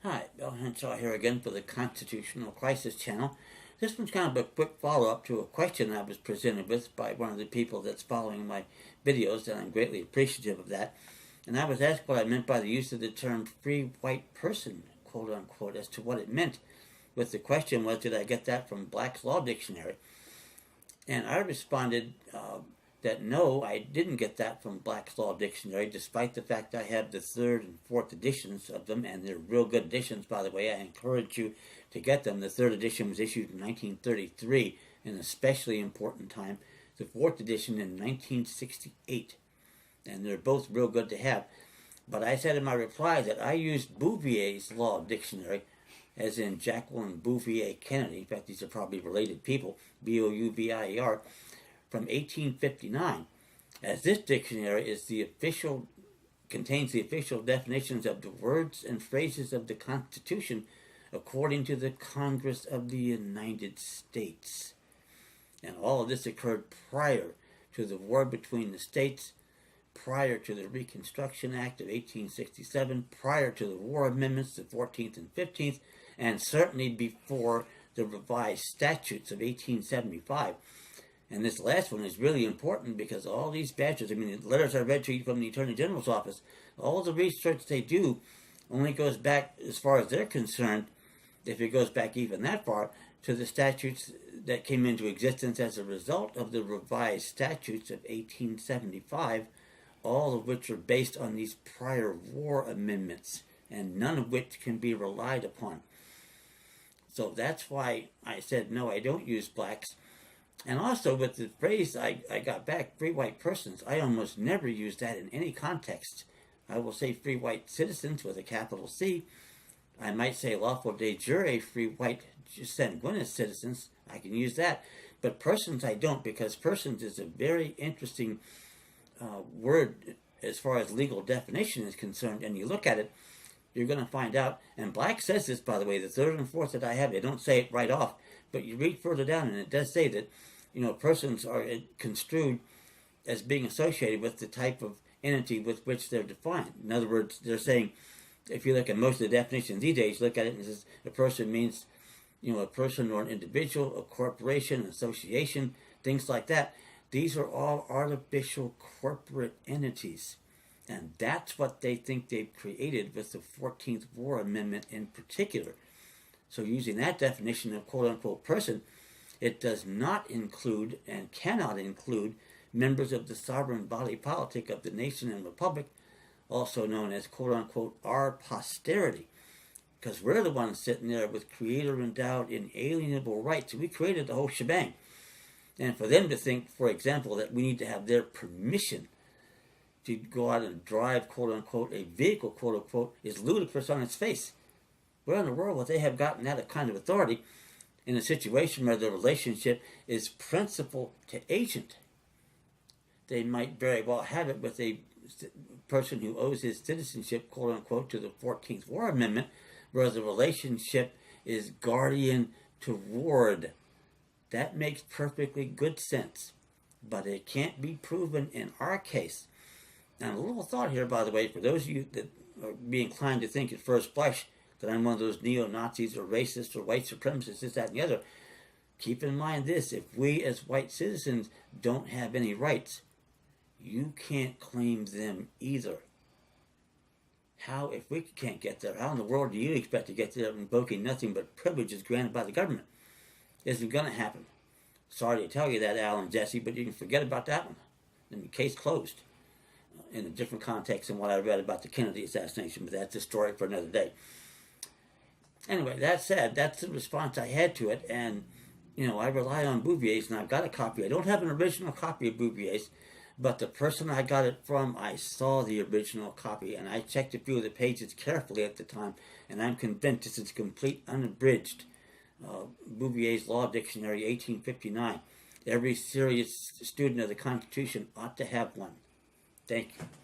Hi, Bill Henshaw here again for the Constitutional Crisis Channel. This one's kind of a quick follow-up to a question I was presented with by one of the people that's following my videos, and I'm greatly appreciative of that. And I was asked what I meant by the use of the term free white person, quote unquote, as to what it meant. With the question was, did I get that from Black's Law Dictionary? And I responded that no, I didn't get that from Black's Law Dictionary, despite the fact I have the third and fourth editions of them, and they're real good editions, by the way. I encourage you to get them. The third edition was issued in 1933, an especially important time. The fourth edition in 1968, and they're both real good to have. But I said in my reply that I used Bouvier's Law Dictionary, as in Jacqueline Bouvier Kennedy. In fact, these are probably related people, Bouvier, from 1859, as this dictionary is contains the official definitions of the words and phrases of the Constitution according to the Congress of the United States. And all of this occurred prior to the war between the states, prior to the Reconstruction Act of 1867, prior to the War Amendments, the 14th and 15th, and certainly before the revised statutes of 1875. And this last one is really important because all these badges, the letters I read to you from the Attorney General's office, all the research they do only goes back, as far as they're concerned, if it goes back even that far, to the statutes that came into existence as a result of the revised statutes of 1875, all of which are based on these prior war amendments, and none of which can be relied upon. So that's why I said, no, I don't use blacks. And also with the phrase I got back, free white persons, I almost never use that in any context. I will say free white citizens with a capital C. I might say lawful de jure free white sanguineous citizens. I can use that. But persons I don't, because persons is a very interesting word as far as legal definition is concerned. And you look at it, you're going to find out, and Black says this, by the way, the third and fourth that I have, they don't say it right off, but you read further down and it does say that, persons are construed as being associated with the type of entity with which they're defined. In other words, they're saying, if you look at most of the definitions these days, look at it and it says a person means, a person or an individual, a corporation, an association, things like that. These are all artificial corporate entities. And that's what they think they've created with the 14th War Amendment in particular. So using that definition of quote-unquote person, it does not include and cannot include members of the sovereign body politic of the nation and republic, also known as quote-unquote our posterity. Because we're the ones sitting there with creator-endowed inalienable rights. We created the whole shebang. And for them to think, for example, that we need to have their permission to go out and drive, quote-unquote, a vehicle, quote-unquote, is ludicrous on its face. Where in the world would they have gotten that kind of authority in a situation where the relationship is principal to agent? They might very well have it with a person who owes his citizenship, quote-unquote, to the 14th War Amendment, where the relationship is guardian to ward. That makes perfectly good sense, but it can't be proven in our case. And a little thought here, by the way, for those of you that are be inclined to think at first blush that I'm one of those neo-Nazis or racists or white supremacists, this, that, and the other. Keep in mind this, if we as white citizens don't have any rights, you can't claim them either. How, if we can't get there, how in the world do you expect to get there invoking nothing but privileges granted by the government? Isn't going to happen. Sorry to tell you that, Al and Jesse, but you can forget about that one. And the case closed. In a different context than what I read about the Kennedy assassination, but that's a story for another day. Anyway, that said, that's the response I had to it, and, I rely on Bouvier's, and I've got a copy. I don't have an original copy of Bouvier's, but the person I got it from, I saw the original copy, and I checked a few of the pages carefully at the time, and I'm convinced this is complete, unabridged Bouvier's Law Dictionary, 1859. Every serious student of the Constitution ought to have one. Thank you.